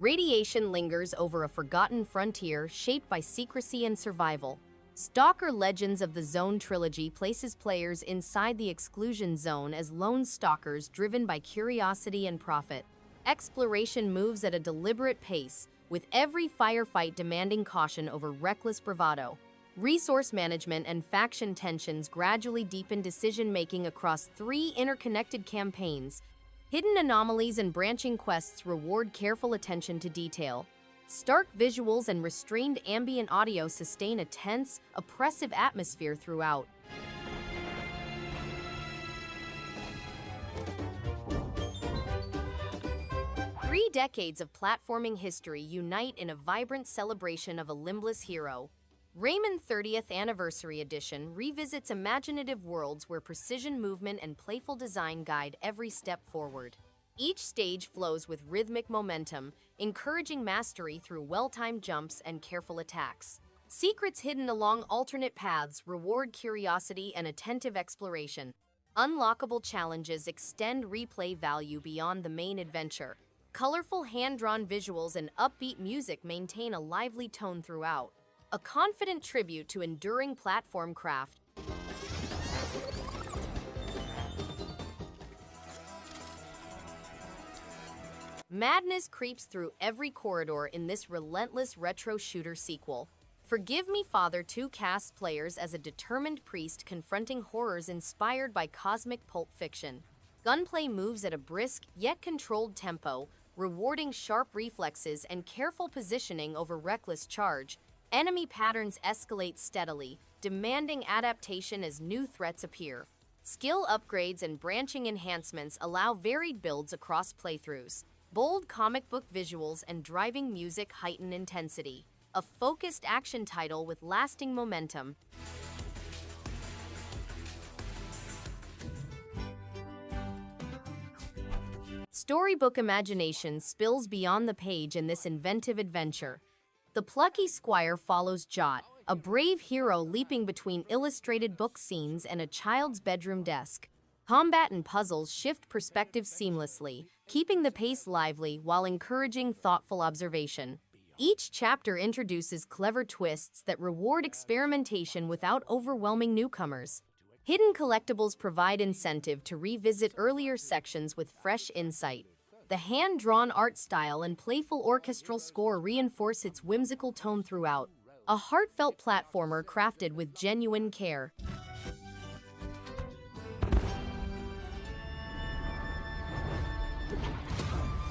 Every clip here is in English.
Radiation lingers over a forgotten frontier shaped by secrecy and survival. S.T.A.L.K.E.R Legends of the Zone Trilogy places players inside the exclusion zone as lone stalkers driven by curiosity and profit. Exploration moves at a deliberate pace, with every firefight demanding caution over reckless bravado. Resource management and faction tensions gradually deepen decision-making across 3 interconnected campaigns. Hidden anomalies and branching quests reward careful attention to detail. Stark visuals and restrained ambient audio sustain a tense, oppressive atmosphere throughout. Three decades of platforming history unite in a vibrant celebration of a limbless hero. Rayman 30th Anniversary Edition revisits imaginative worlds where precision movement and playful design guide every step forward. Each stage flows with rhythmic momentum, encouraging mastery through well-timed jumps and careful attacks. Secrets hidden along alternate paths reward curiosity and attentive exploration. Unlockable challenges extend replay value beyond the main adventure. Colorful hand-drawn visuals and upbeat music maintain a lively tone throughout. A confident tribute to enduring platform craft. Madness creeps through every corridor in this relentless retro shooter sequel. Forgive Me Father 2 casts players as a determined priest confronting horrors inspired by cosmic pulp fiction. Gunplay moves at a brisk yet controlled tempo, rewarding sharp reflexes and careful positioning over reckless charge. Enemy patterns escalate steadily, demanding adaptation as new threats appear. Skill upgrades and branching enhancements allow varied builds across playthroughs. Bold comic book visuals and driving music heighten intensity. A focused action title with lasting momentum. Storybook imagination spills beyond the page in this inventive adventure. The Plucky Squire follows Jot, a brave hero leaping between illustrated book scenes and a child's bedroom desk. Combat and puzzles shift perspective seamlessly, keeping the pace lively while encouraging thoughtful observation. Each chapter introduces clever twists that reward experimentation without overwhelming newcomers. Hidden collectibles provide incentive to revisit earlier sections with fresh insight. The hand-drawn art style and playful orchestral score reinforce its whimsical tone throughout. A heartfelt platformer crafted with genuine care.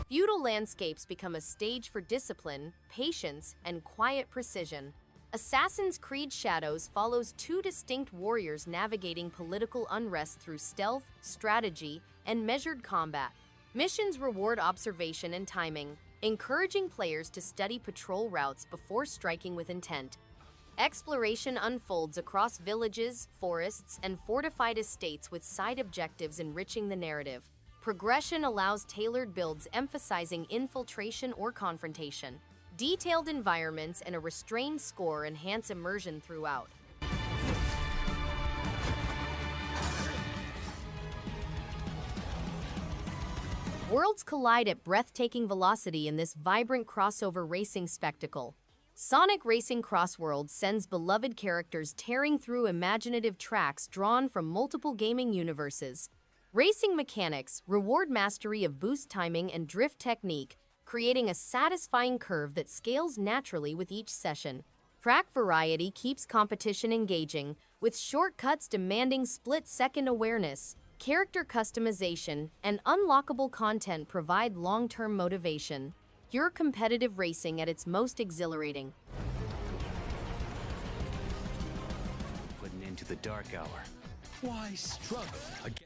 Feudal landscapes become a stage for discipline, patience, and quiet precision. Assassin's Creed Shadows follows 2 distinct warriors navigating political unrest through stealth, strategy, and measured combat. Missions reward observation and timing, encouraging players to study patrol routes before striking with intent. Exploration unfolds across villages, forests, and fortified estates with side objectives enriching the narrative. Progression allows tailored builds emphasizing infiltration or confrontation. Detailed environments and a restrained score enhance immersion throughout. Worlds collide at breathtaking velocity in this vibrant crossover racing spectacle. Sonic Racing CrossWorlds sends beloved characters tearing through imaginative tracks drawn from multiple gaming universes. Racing mechanics reward mastery of boost timing and drift technique, creating a satisfying curve that scales naturally with each session. Track variety keeps competition engaging, with shortcuts demanding split-second awareness. Character customization and unlockable content provide long-term motivation. Pure competitive racing at its most exhilarating. Putting into the dark hour. Why struggle?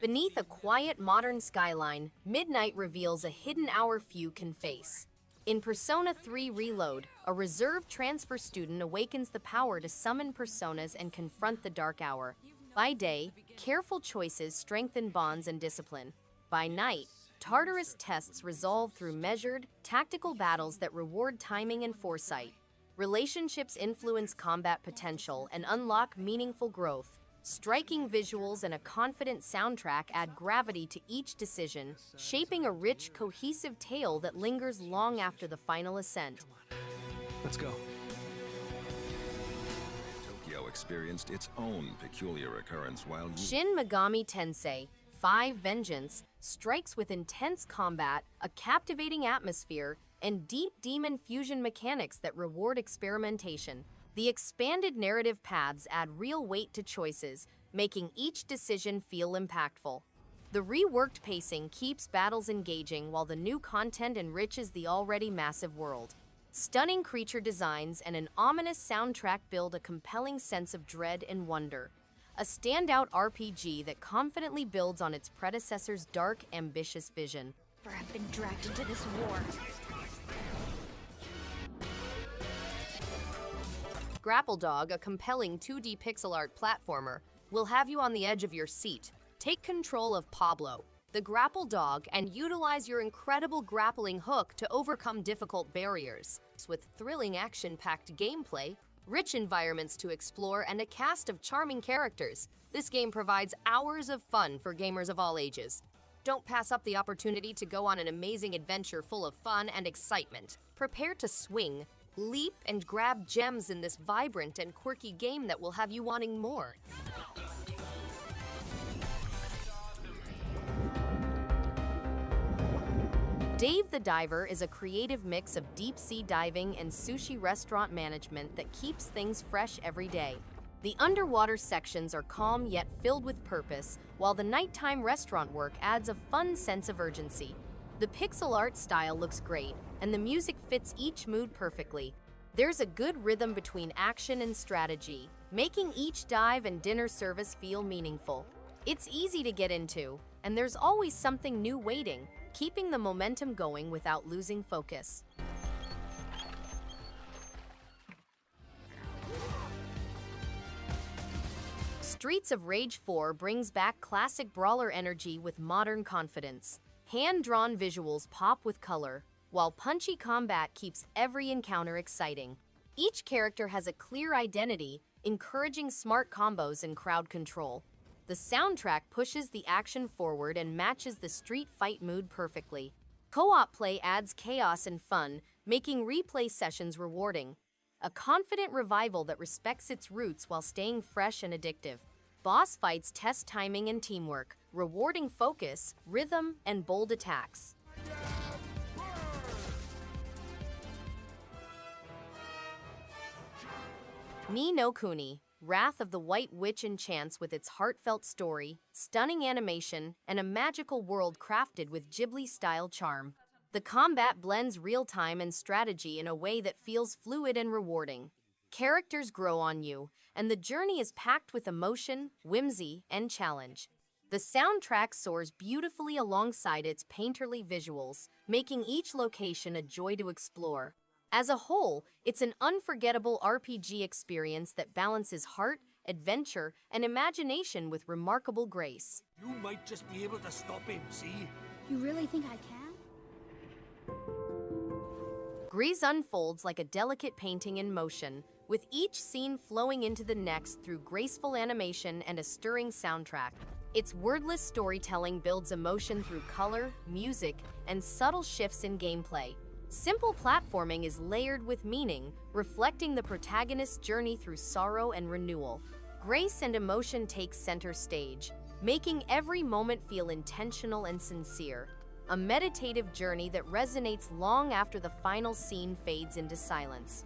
Beneath a quiet modern skyline, midnight reveals a hidden hour few can face. In Persona 3 Reload, a reserved transfer student awakens the power to summon personas and confront the dark hour. By day, careful choices strengthen bonds and discipline. By night, Tartarus tests resolve through measured, tactical battles that reward timing and foresight. Relationships influence combat potential and unlock meaningful growth. Striking visuals and a confident soundtrack add gravity to each decision, shaping a rich, cohesive tale that lingers long after the final ascent. Let's go. Tokyo experienced its own peculiar occurrence while Shin Megami Tensei 5 Vengeance strikes with intense combat, a captivating atmosphere, and deep demon fusion mechanics that reward experimentation. The expanded narrative paths add real weight to choices, making each decision feel impactful. The reworked pacing keeps battles engaging while the new content enriches the already massive world. Stunning creature designs and an ominous soundtrack build a compelling sense of dread and wonder. A standout RPG that confidently builds on its predecessor's dark, ambitious vision. I've been dragged into this war. Grapple Dog, a compelling 2D pixel art platformer, will have you on the edge of your seat. Take control of Pablo, the Grapple Dog, and utilize your incredible grappling hook to overcome difficult barriers. With thrilling action-packed gameplay, rich environments to explore, and a cast of charming characters, this game provides hours of fun for gamers of all ages. Don't pass up the opportunity to go on an amazing adventure full of fun and excitement. Prepare to swing, leap, and grab gems in this vibrant and quirky game that will have you wanting more. Dave the Diver is a creative mix of deep-sea diving and sushi restaurant management that keeps things fresh every day. The underwater sections are calm yet filled with purpose, while the nighttime restaurant work adds a fun sense of urgency. The pixel art style looks great, and the music fits each mood perfectly. There's a good rhythm between action and strategy, making each dive and dinner service feel meaningful. It's easy to get into, and there's always something new waiting, keeping the momentum going without losing focus. Streets of Rage 4 brings back classic brawler energy with modern confidence. Hand-drawn visuals pop with color, while punchy combat keeps every encounter exciting. Each character has a clear identity, encouraging smart combos and crowd control. The soundtrack pushes the action forward and matches the street fight mood perfectly. Co-op play adds chaos and fun, making replay sessions rewarding. A confident revival that respects its roots while staying fresh and addictive. Boss fights test timing and teamwork, rewarding focus, rhythm, and bold attacks. Ni no Kuni, Wrath of the White Witch enchants with its heartfelt story, stunning animation, and a magical world crafted with Ghibli-style charm. The combat blends real-time and strategy in a way that feels fluid and rewarding. Characters grow on you, and the journey is packed with emotion, whimsy, and challenge. The soundtrack soars beautifully alongside its painterly visuals, making each location a joy to explore. As a whole, it's an unforgettable RPG experience that balances heart, adventure, and imagination with remarkable grace. You might just be able to stop him, see? You really think I can? GRIS unfolds like a delicate painting in motion, with each scene flowing into the next through graceful animation and a stirring soundtrack. Its wordless storytelling builds emotion through color, music, and subtle shifts in gameplay. Simple platforming is layered with meaning, reflecting the protagonist's journey through sorrow and renewal. Grace and emotion take center stage, making every moment feel intentional and sincere. A meditative journey that resonates long after the final scene fades into silence.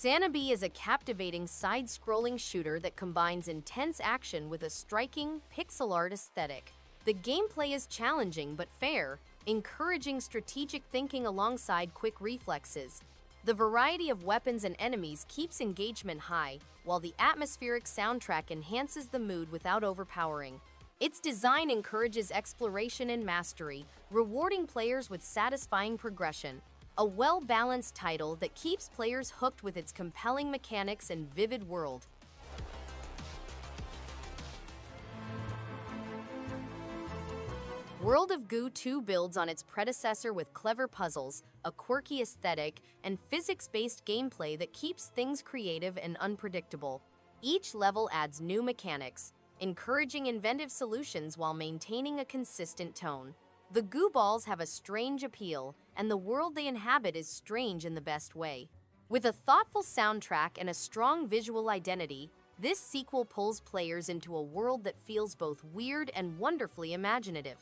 SANABI is a captivating side-scrolling shooter that combines intense action with a striking, pixel art aesthetic. The gameplay is challenging but fair, encouraging strategic thinking alongside quick reflexes. The variety of weapons and enemies keeps engagement high, while the atmospheric soundtrack enhances the mood without overpowering. Its design encourages exploration and mastery, rewarding players with satisfying progression. A well-balanced title that keeps players hooked with its compelling mechanics and vivid world. World of Goo 2 builds on its predecessor with clever puzzles, a quirky aesthetic, and physics-based gameplay that keeps things creative and unpredictable. Each level adds new mechanics, encouraging inventive solutions while maintaining a consistent tone. The Goo Balls have a strange appeal, and the world they inhabit is strange in the best way. With a thoughtful soundtrack and a strong visual identity, this sequel pulls players into a world that feels both weird and wonderfully imaginative.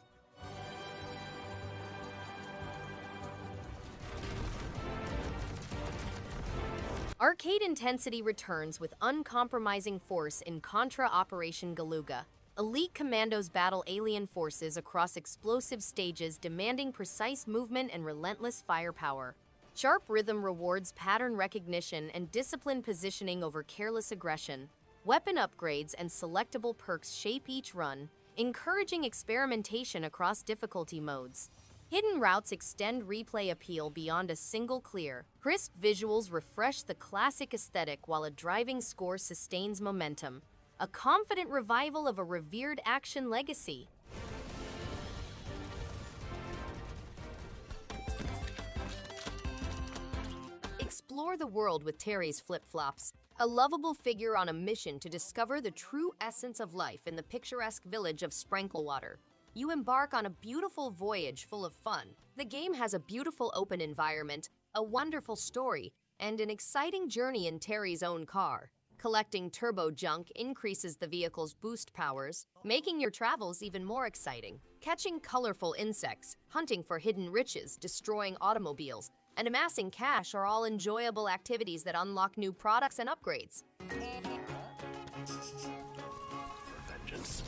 Arcade intensity returns with uncompromising force in Contra Operation Galuga. Elite commandos battle alien forces across explosive stages demanding precise movement and relentless firepower. Sharp rhythm rewards pattern recognition and disciplined positioning over careless aggression. Weapon upgrades and selectable perks shape each run, encouraging experimentation across difficulty modes. Hidden routes extend replay appeal beyond a single clear. Crisp visuals refresh the classic aesthetic while a driving score sustains momentum. A confident revival of a revered action legacy. Explore the world with Terry's flip-flops, a lovable figure on a mission to discover the true essence of life in the picturesque village of Spranklewater. You embark on a beautiful voyage full of fun. The game has a beautiful open environment, a wonderful story, and an exciting journey in Terry's own car. Collecting turbo junk increases the vehicle's boost powers, making your travels even more exciting. Catching colorful insects, hunting for hidden riches, destroying automobiles, and amassing cash are all enjoyable activities that unlock new products and upgrades. Vengeance.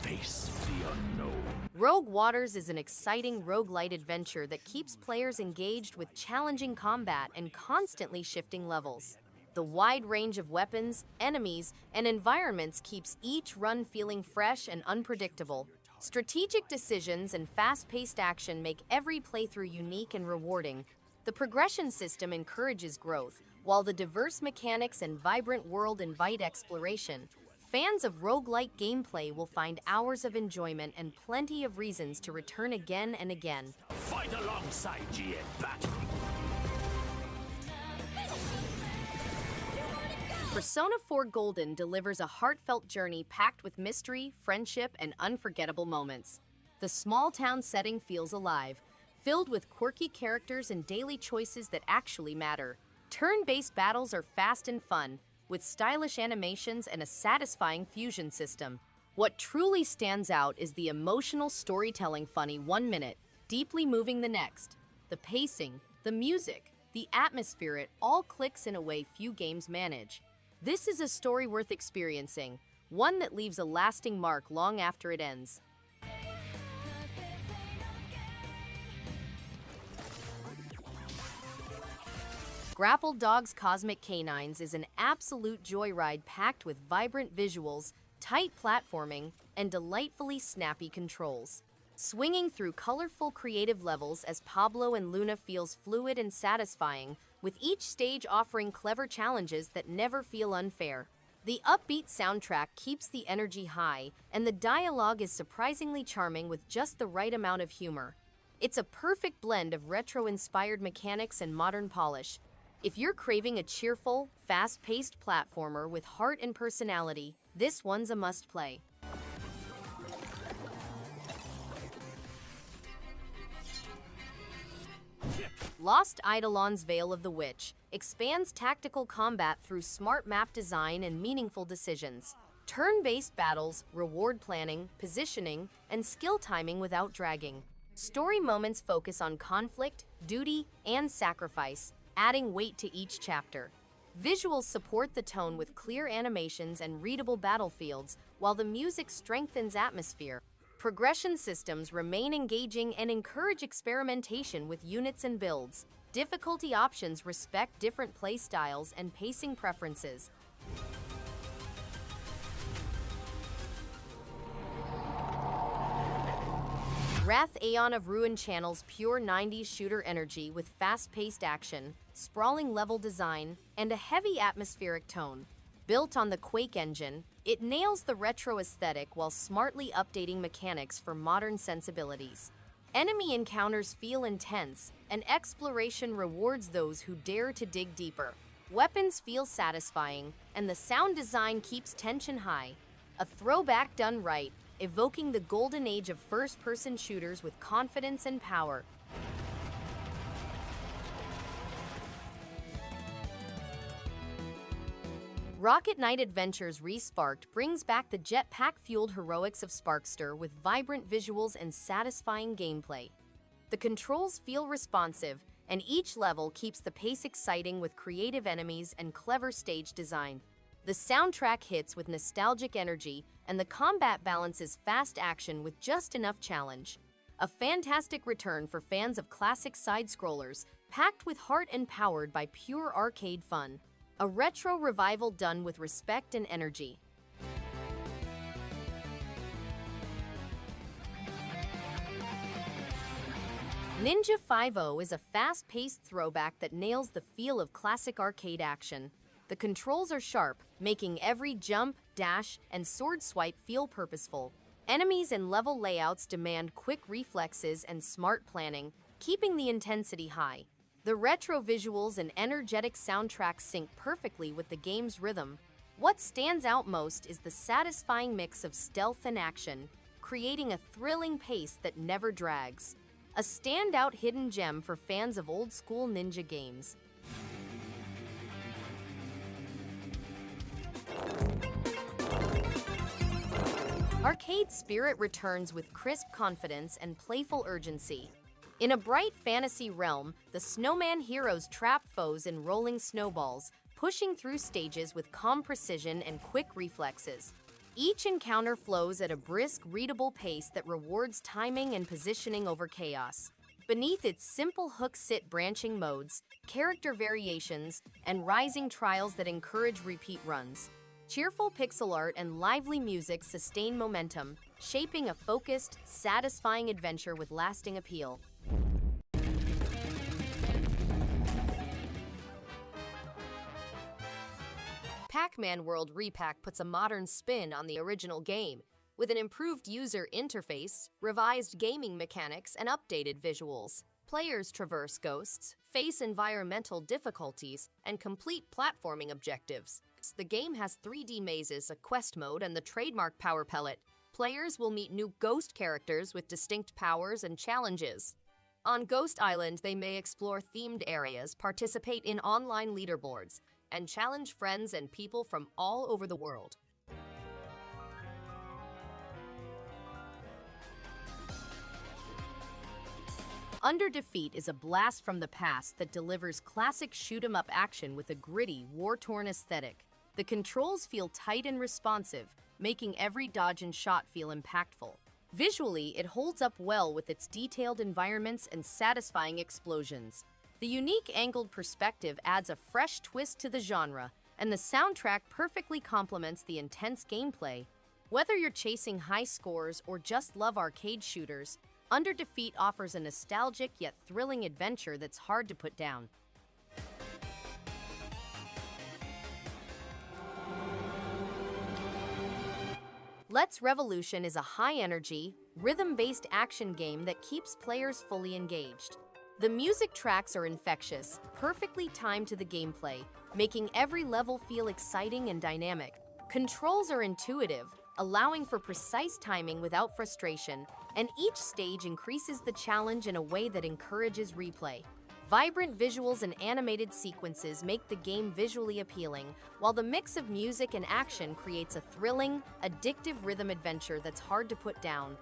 Face the unknown. Rogue Waters is an exciting roguelite adventure that keeps players engaged with challenging combat and constantly shifting levels. The wide range of weapons, enemies, and environments keeps each run feeling fresh and unpredictable. Strategic decisions and fast-paced action make every playthrough unique and rewarding. The progression system encourages growth, while the diverse mechanics and vibrant world invite exploration. Fans of roguelike gameplay will find hours of enjoyment and plenty of reasons to return again and again. Fight alongside ye in battle. Persona 4 Golden delivers a heartfelt journey packed with mystery, friendship, and unforgettable moments. The small-town setting feels alive, filled with quirky characters and daily choices that actually matter. Turn-based battles are fast and fun, with stylish animations and a satisfying fusion system. What truly stands out is the emotional storytelling funny 1 minute, deeply moving the next. The pacing, the music, the atmosphere, it all clicks in a way few games manage. This is a story worth experiencing, one that leaves a lasting mark long after it ends. Grapple Dog's Cosmic Canines is an absolute joyride packed with vibrant visuals, tight platforming, and delightfully snappy controls. Swinging through colorful creative levels as Pablo and Luna feels fluid and satisfying, with each stage offering clever challenges that never feel unfair. The upbeat soundtrack keeps the energy high, and the dialogue is surprisingly charming with just the right amount of humor. It's a perfect blend of retro-inspired mechanics and modern polish. If you're craving a cheerful, fast-paced platformer with heart and personality, this one's a must-play. Lost Eidolons Veil of the Witch expands tactical combat through smart map design and meaningful decisions. Turn-based battles, reward planning, positioning, and skill timing without dragging. Story moments focus on conflict, duty, and sacrifice, adding weight to each chapter. Visuals support the tone with clear animations and readable battlefields, while the music strengthens atmosphere. Progression systems remain engaging and encourage experimentation with units and builds. Difficulty options respect different playstyles and pacing preferences. Wrath Aeon of Ruin channels pure 90s shooter energy with fast-paced action, sprawling level design, and a heavy atmospheric tone. Built on the Quake engine, it nails the retro aesthetic while smartly updating mechanics for modern sensibilities. Enemy encounters feel intense, and exploration rewards those who dare to dig deeper. Weapons feel satisfying, and the sound design keeps tension high. A throwback done right, evoking the golden age of first-person shooters with confidence and power. Rocket Knight Adventures Re-Sparked brings back the jetpack-fueled heroics of Sparkster with vibrant visuals and satisfying gameplay. The controls feel responsive, and each level keeps the pace exciting with creative enemies and clever stage design. The soundtrack hits with nostalgic energy, and the combat balances fast action with just enough challenge. A fantastic return for fans of classic side-scrollers, packed with heart and powered by pure arcade fun. A retro revival done with respect and energy. Ninja 5-0 is a fast-paced throwback that nails the feel of classic arcade action. The controls are sharp, making every jump, dash, and sword swipe feel purposeful. Enemies and level layouts demand quick reflexes and smart planning, keeping the intensity high. The retro visuals and energetic soundtrack sync perfectly with the game's rhythm. What stands out most is the satisfying mix of stealth and action, creating a thrilling pace that never drags. A standout hidden gem for fans of old-school ninja games. Arcade spirit returns with crisp confidence and playful urgency. In a bright fantasy realm, the snowman heroes trap foes in rolling snowballs, pushing through stages with calm precision and quick reflexes. Each encounter flows at a brisk, readable pace that rewards timing and positioning over chaos. Beneath its simple hook-sit branching modes, character variations, and rising trials that encourage repeat runs. Cheerful pixel art and lively music sustain momentum, shaping a focused, satisfying adventure with lasting appeal. Pac-Man World Re-PAC puts a modern spin on the original game, with an improved user interface, revised gaming mechanics, and updated visuals. Players traverse ghosts, face environmental difficulties, and complete platforming objectives. The game has 3D mazes, a quest mode, and the trademark power pellet. Players will meet new ghost characters with distinct powers and challenges. On Ghost Island, they may explore themed areas, participate in online leaderboards, and challenge friends and people from all over the world. Under Defeat is a blast from the past that delivers classic shoot-'em-up action with a gritty, war-torn aesthetic. The controls feel tight and responsive, making every dodge and shot feel impactful. Visually, it holds up well with its detailed environments and satisfying explosions. The unique angled perspective adds a fresh twist to the genre, and the soundtrack perfectly complements the intense gameplay. Whether you're chasing high scores or just love arcade shooters, Under Defeat offers a nostalgic yet thrilling adventure that's hard to put down. Let's Revolution is a high-energy, rhythm-based action game that keeps players fully engaged. The music tracks are infectious, perfectly timed to the gameplay, making every level feel exciting and dynamic. Controls are intuitive, allowing for precise timing without frustration, and each stage increases the challenge in a way that encourages replay. Vibrant visuals and animated sequences make the game visually appealing, while the mix of music and action creates a thrilling, addictive rhythm adventure that's hard to put down.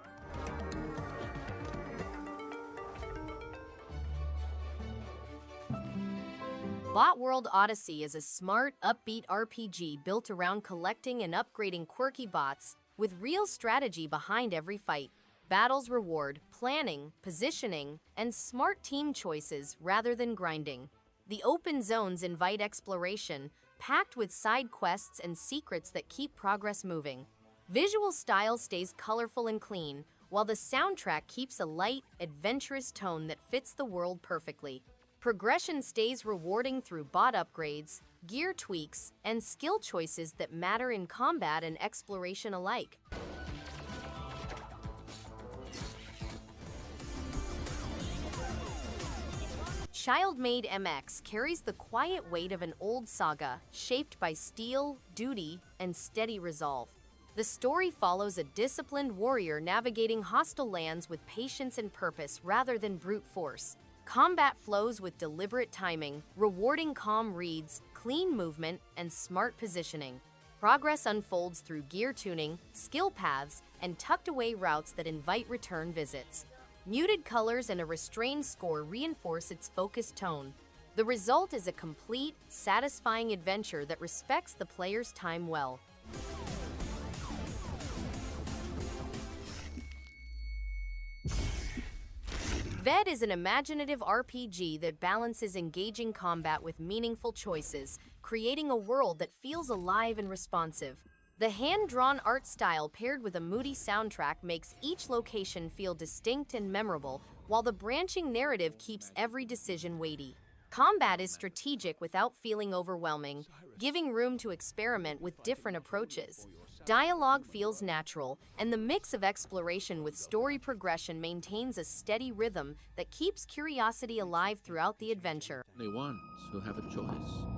Botworld Odyssey is a smart, upbeat RPG built around collecting and upgrading quirky bots, with real strategy behind every fight. Battles reward planning, positioning, and smart team choices rather than grinding. The open zones invite exploration, packed with side quests and secrets that keep progress moving. Visual style stays colorful and clean, while the soundtrack keeps a light, adventurous tone that fits the world perfectly. Progression stays rewarding through bot upgrades, gear tweaks, and skill choices that matter in combat and exploration alike. Schildmaid MX carries the quiet weight of an old saga, shaped by steel, duty, and steady resolve. The story follows a disciplined warrior navigating hostile lands with patience and purpose rather than brute force. Combat flows with deliberate timing, rewarding calm reads, clean movement, and smart positioning. Progress unfolds through gear tuning, skill paths, and tucked-away routes that invite return visits. Muted colors and a restrained score reinforce its focused tone. The result is a complete, satisfying adventure that respects the player's time well. VED is an imaginative RPG that balances engaging combat with meaningful choices, creating a world that feels alive and responsive. The hand-drawn art style paired with a moody soundtrack makes each location feel distinct and memorable, while the branching narrative keeps every decision weighty. Combat is strategic without feeling overwhelming, giving room to experiment with different approaches. Dialogue feels natural, and the mix of exploration with story progression maintains a steady rhythm that keeps curiosity alive throughout the adventure. Only ones who have a choice.